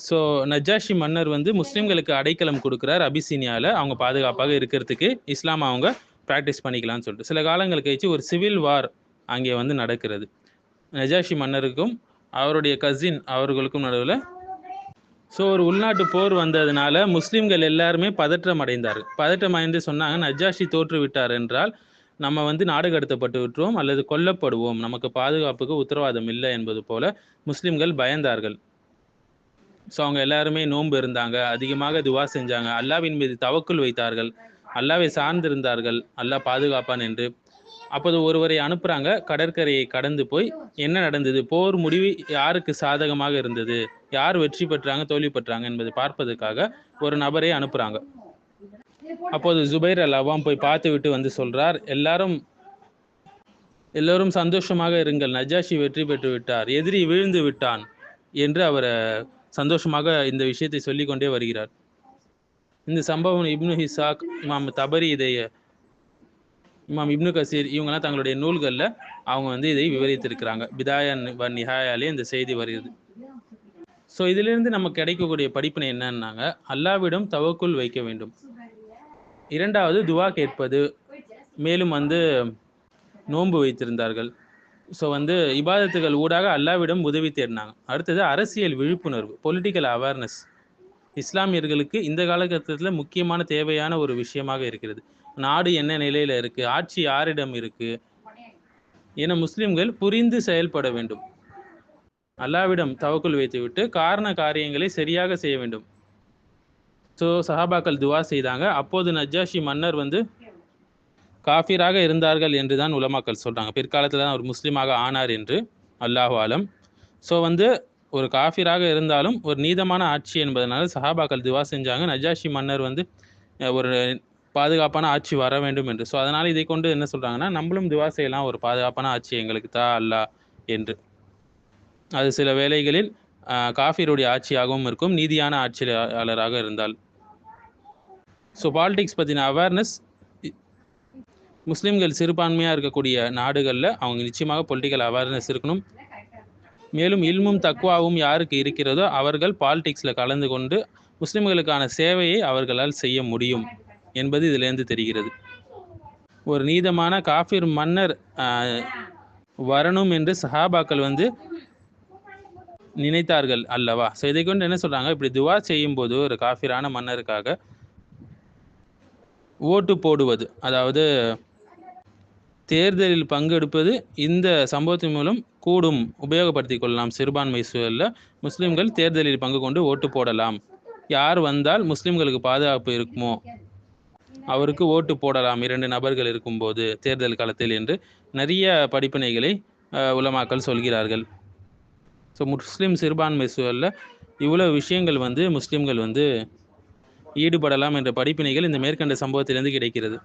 So நஜ்ஜாஷி மன்னர் வந்து முஸ்லீம்களுக்கு அடைக்கலம் கொடுக்குறார் அபிசீனியாவில், அவங்க பாதுகாப்பாக இருக்கிறதுக்கு, இஸ்லாம் அவங்க ப்ராக்டிஸ் பண்ணிக்கலாம்னு சொல்லிட்டு. சில காலங்கள் கழிச்சு ஒரு சிவில் வார் அங்கே வந்து நடக்கிறது. நஜாஷி மன்னருக்கும் அவருடைய கசின் அவர்களுக்கும் நடுவில். ஸோ ஒரு உள்நாட்டு போர் வந்ததுனால முஸ்லீம்கள் எல்லாருமே பதற்றம் அடைந்தார்கள். பதற்றம் அடைந்து சொன்னாங்க, நஜாஷி தோற்று விட்டார் என்றால் நம்ம வந்து நாடு கடத்தப்பட்டு விட்டுருவோம் அல்லது கொல்லப்படுவோம், நமக்கு பாதுகாப்புக்கு உத்தரவாதம் இல்லை என்பது போல முஸ்லீம்கள் பயந்தார்கள். ஸோ அவங்க எல்லாருமே நோன்பு இருந்தாங்க, அதிகமாக துவா செஞ்சாங்க, அல்லாவின் மீது தவக்குல் வைத்தார்கள், அல்லாவை சார்ந்திருந்தார்கள், அல்லாஹ் பாதுகாப்பான் என்று. அப்போது ஒருவரை அனுப்புறாங்க, கடற்கரையை கடந்து போய் என்ன நடந்தது, போர் முடிவு யாருக்கு சாதகமாக இருந்தது, யார் வெற்றி பெற்றாங்க தோல்வி பெற்றாங்க என்பதை பார்ப்பதற்காக ஒரு நபரை அனுப்புறாங்க. அப்போது ஜுபைர் அல் அவாம் போய் பார்த்து விட்டு வந்து சொல்றார், எல்லோரும் சந்தோஷமாக இருங்கள், நஜாஷி வெற்றி பெற்று விட்டார், எதிரி வீழ்ந்து விட்டான் என்று அவரை சந்தோஷமாக இந்த விஷயத்தை சொல்லிக்கொண்டே வருகிறார். இந்த சம்பவம் இப்னு ஹிசாக், இமாம் தபரி, இமாம் இப்னு கசீர் இவங்கெல்லாம் தங்களுடைய நூல்களில் அவங்க வந்து இதை விவரித்திருக்கிறாங்க. பிதாயா வ நிஹாயாலே இந்த செய்தி வருகிறது. ஸோ இதிலிருந்து நமக்கு கிடைக்கக்கூடிய படிப்பினை என்னன்னாங்க, அல்லாவிடம் தவக்குல் வைக்க வேண்டும். இரண்டாவது துவா கேட்பது. மேலும் வந்து நோன்பு வைத்திருந்தார்கள். ஸோ வந்து இபாதத்துகள் ஊடாக அல்லாவிடம் உதவி தேடினாங்க. அடுத்தது அரசியல் விழிப்புணர்வு, பொலிட்டிக்கல் அவேர்னஸ். இஸ்லாமியர்களுக்கு இந்த காலகட்டத்தில் முக்கியமான தேவையான ஒரு விஷயமாக இருக்கிறது. நாடு என்ன நிலையில் இருக்குது, ஆட்சி யாரிடம் இருக்குது என முஸ்லிம்கள் புரிந்து செயல்பட வேண்டும். அல்லாவிடம் தவக்குல் வைத்துவிட்டு காரண காரியங்களை சரியாக செய்ய வேண்டும். ஸோ சஹாபாக்கள் துவா செய்தாங்க. அப்போது நஜ்ஜாஷி மன்னர் வந்து காஃபிராக இருந்தார்கள் என்று தான் உலமாக்கள் சொல்கிறாங்க. பிற்காலத்தில் தான் அவர் முஸ்லீமாக ஆனார் என்று, அல்லாஹு ஆலம். ஸோ வந்து ஒரு காஃபிராக இருந்தாலும் ஒரு நீதமான ஆட்சி என்பதனால சஹாபாக்கள் துவா செஞ்சாங்க, நஜ்ஜாஷி மன்னர் வந்து ஒரு பாதுகாப்பான ஆட்சி வர வேண்டும் என்று. ஸோ அதனால் இதை கொண்டு என்ன சொல்கிறாங்கன்னா, நம்மளும் துவா செய்யலாம், ஒரு பாதுகாப்பான ஆட்சி எங்களுக்கு தா அல்லாஹ் என்று. அது சில வேளைகளில் காஃபிருடைய ஆட்சியாகவும் இருக்கும், நீதியான ஆட்சியாளராக இருந்தால். ஸோ பாலிடிக்ஸ் பற்றின அவேர்னஸ் முஸ்லீம்கள் சிறுபான்மையாக இருக்கக்கூடிய நாடுகளில் அவங்க நிச்சயமாக பொலிட்டிக்கல் அவேர்னஸ் இருக்கணும். மேலும் இல்மும் தக்வாவும் யாருக்கு இருக்கிறதோ அவர்கள் பாலிடிக்ஸில் கலந்து கொண்டு முஸ்லீம்களுக்கான சேவையை அவர்களால் செய்ய முடியும் என்பது இதிலேருந்து தெரிகிறது. ஒரு நீதமான காஃபிர் மன்னர் வரணும் என்று சஹாபாக்கள் வந்து நினைத்தார்கள் அல்லவா. ஸோ இதை கொண்டு என்ன சொல்கிறாங்க, இப்படி துவா செய்யும்போது ஒரு காஃபிரான மன்னருக்காக ஓட்டு போடுவது, அதாவது தேர்தலில் பங்கெடுப்பது, இந்த சம்பவத்தின் மூலம் கூடும் உபயோகப்படுத்தி கொள்ளலாம். சிறுபான்மை சூழலில் முஸ்லீம்கள் தேர்தலில் பங்கு கொண்டு ஓட்டு போடலாம். யார் வந்தால் முஸ்லீம்களுக்கு பாதுகாப்பு இருக்குமோ அவருக்கு ஓட்டு போடலாம் 2 நபர்கள் இருக்கும்போது தேர்தல் காலத்தில் என்று நிறைய படிப்பினைகளை உலமாக்கள் சொல்கிறார்கள். ஸோ முஸ்லீம் சிறுபான்மை சூழலில் இவ்வளோ விஷயங்கள் வந்து முஸ்லீம்கள் வந்து ஈடுபடலாம் என்ற படிப்பினைகள் இந்த மேற்கண்ட சம்பவத்திலிருந்து கிடைக்கிறது.